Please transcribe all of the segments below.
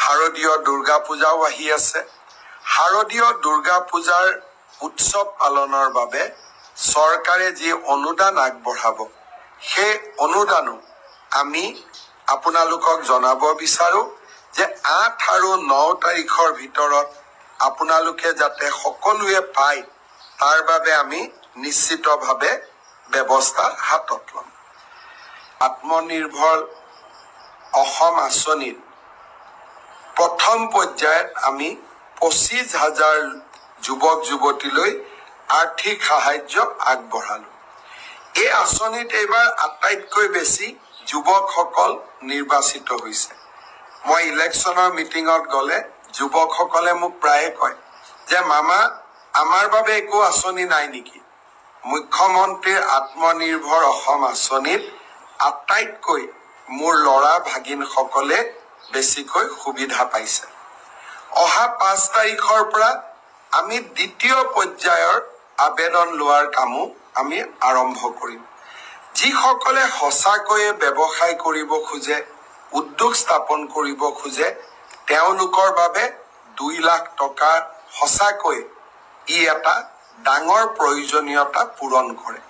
শাৰদীয় দুৰ্গা পূজাও আহি আছে। শাৰদীয় দুৰ্গা পূজাৰ উৎসৱ পালনৰ বাবে চৰকাৰে যি অনুদান আগবঢ়াব, সেই অনুদানো আমি আপোনালোকক জনাব বিচাৰো যে 8 আৰু 9 তাৰিখৰ ভিতৰত আপোনালোকে যাতে সকলোৱে পায় তাৰ বাবে আমি নিশ্চিতভাৱে ব্যৱস্থা হাতত ল'ম। আত্মনিৰ্ভৰ অসম আঁচনিৰ প্ৰথম পৰ্যায়ত আমি 25,000 যুৱক যুৱতীলৈ আৰ্থিক সাহায্য আগবঢ়ালো। এই আঁচনিত এইবাৰ আটাইতকৈ বেছি যুৱকসকল নিৰ্বাচিত হৈছে। মই ইলেকশ্যনৰ মিটিঙত গ'লে যুৱকসকলে মোক প্ৰায়ে কয় যে মামা আমাৰ বাবে একো আঁচনি নাই নেকি? মুখ্যমন্ত্ৰীৰ আত্মনিৰ্ভৰ অসম আঁচনিত আটাইতকৈ মোৰ ল'ৰা ভাগিনসকলে বেছিকৈ সুবিধা পাইছে। অহা 5 তাৰিখৰ পৰা আমি দ্বিতীয় পৰ্যায়ৰ আবেদন লোৱাৰ কামো আমি আৰম্ভ কৰিম। যিসকলে সঁচাকৈয়ে ব্যৱসায় কৰিব খোজে, উদ্যোগ স্থাপন কৰিব খোজে, তেওঁলোকৰ বাবে 2 লাখ টকা সঁচাকৈ ই এটা ডাঙৰ প্ৰয়োজনীয়তা পূৰণ কৰে।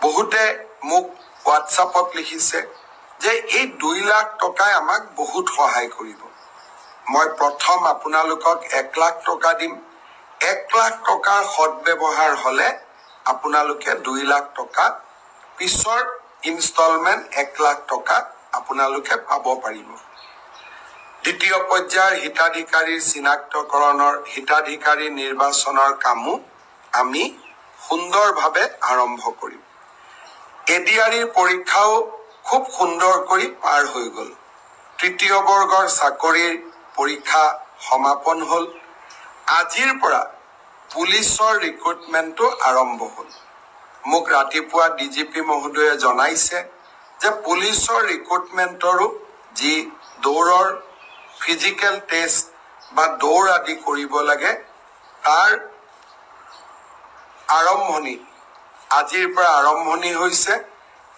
বহুতে মোক হোৱাটছআপত লিখিছে যে এই 2 লাখ টকাই আমাক বহুত সহায় কৰিব। মই প্ৰথম আপোনালোকক 1 লাখ টকা দিম। 1 লাখ টকাৰ সদব্যৱহাৰ হ'লে আপোনালোকে 2 লাখ টকা, পিছৰ ইনষ্টলমেণ্ট 1 লাখ টকা আপোনালোকে পাব পাৰিব। দ্বিতীয় পৰ্যায়ৰ হিতাধিকাৰীৰ চিনাক্তকৰণৰ হিতাধিকাৰী নিৰ্বাচনৰ কামো আমি সুন্দৰভাৱে আৰম্ভ কৰিম। এডিআৰিৰ পৰীক্ষাও খুব সুন্দৰ কৰি পাৰ হৈ গ'ল। তৃতীয় বৰ্গৰ চাকৰিৰ পৰীক্ষা সমাপন হ'ল। আজিৰ পৰা পুলিচৰ ৰিক্ৰুটমেণ্টটো আৰম্ভ হ'ল। মোক ৰাতিপুৱা ডিজিপি মহোদয়ে জনাইছে যে পুলিচৰ ৰিক্ৰুটমেণ্টৰো যি দৌৰৰ ফিজিকেল টেষ্ট বা দৌৰ আদি কৰিব লাগে তাৰ আৰম্ভণি আজিৰ পৰা আৰম্ভণি হৈছে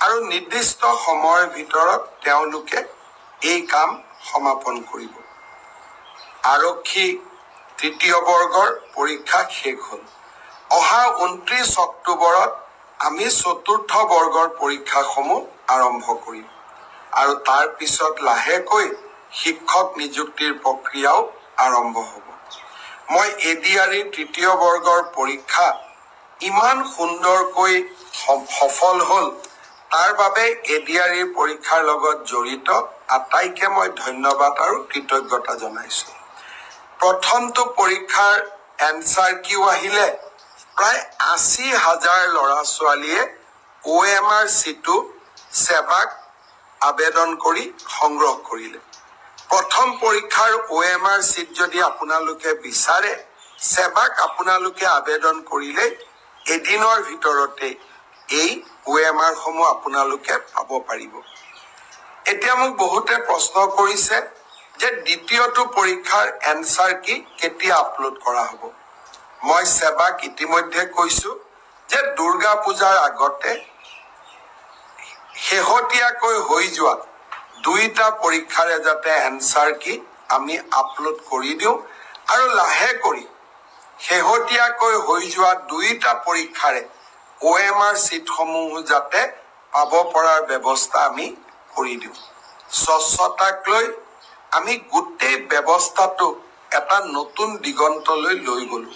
আৰু নিৰ্দিষ্ট সময়ৰ ভিতৰত তেওঁলোকে এই কাম সমাপন কৰিব। আৰক্ষী তৃতীয় বৰ্গৰ পৰীক্ষা শেষ হ'ল। অহা 29 অক্টোবৰত আমি চতুৰ্থ বৰ্গৰ পৰীক্ষাসমূহ আৰম্ভ কৰিম আৰু তাৰ পিছত লাহেকৈ শিক্ষক নিযুক্তিৰ প্ৰক্ৰিয়াও আৰম্ভ হ'ব। মই এডিআৰিৰ তৃতীয় বৰ্গৰ পৰীক্ষা ইমান সুন্দৰকৈ সফল হ'ল তাৰ বাবে এডিআৰিৰ পৰীক্ষাৰ লগত জড়িত আটাইকে মই ধন্যবাদ আৰু কৃতজ্ঞতা জনাইছোঁ। প্ৰথমটো পৰীক্ষাৰ এনচাৰ কিউ আহিলে প্ৰায় 80,000 ল'ৰা ছোৱালীয়ে OMR চিটটো সেৱাক আবেদন কৰি সংগ্ৰহ কৰিলে। প্ৰথম পৰীক্ষাৰ OMR চিট যদি আপোনালোকে বিচাৰে, সেৱাক আপোনালোকে আবেদন কৰিলে এদিনৰ ভিতৰতে এই OMR সমূহ আপোনালোকে পাব পাৰিব। এতিয়া মোক বহুতে প্ৰশ্ন কৰিছে যে দ্বিতীয়টো পৰীক্ষাৰ এনচাৰ কি কেতিয়া আপলোড কৰা হ'ব? মই সেৱাক ইতিমধ্যে কৈছো যে দুৰ্গা পূজাৰ আগতে শেহতীয়াকৈ হৈ যোৱা 2টা পৰীক্ষাৰে যাতে এনচাৰ কি আমি আপলোড কৰি দিওঁ আৰু লাহে কৰি শেহতীয়াকৈ হৈ যোৱা 2টা পৰীক্ষাৰে OMR চিটসমূহ যাতে পাব পৰাৰ ব্যৱস্থা আমি কৰি দিওঁ। স্বচ্ছতাক লৈ আমি গোটেই ব্যৱস্থাটো এটা নতুন দিগন্তলৈ লৈ গ'লো।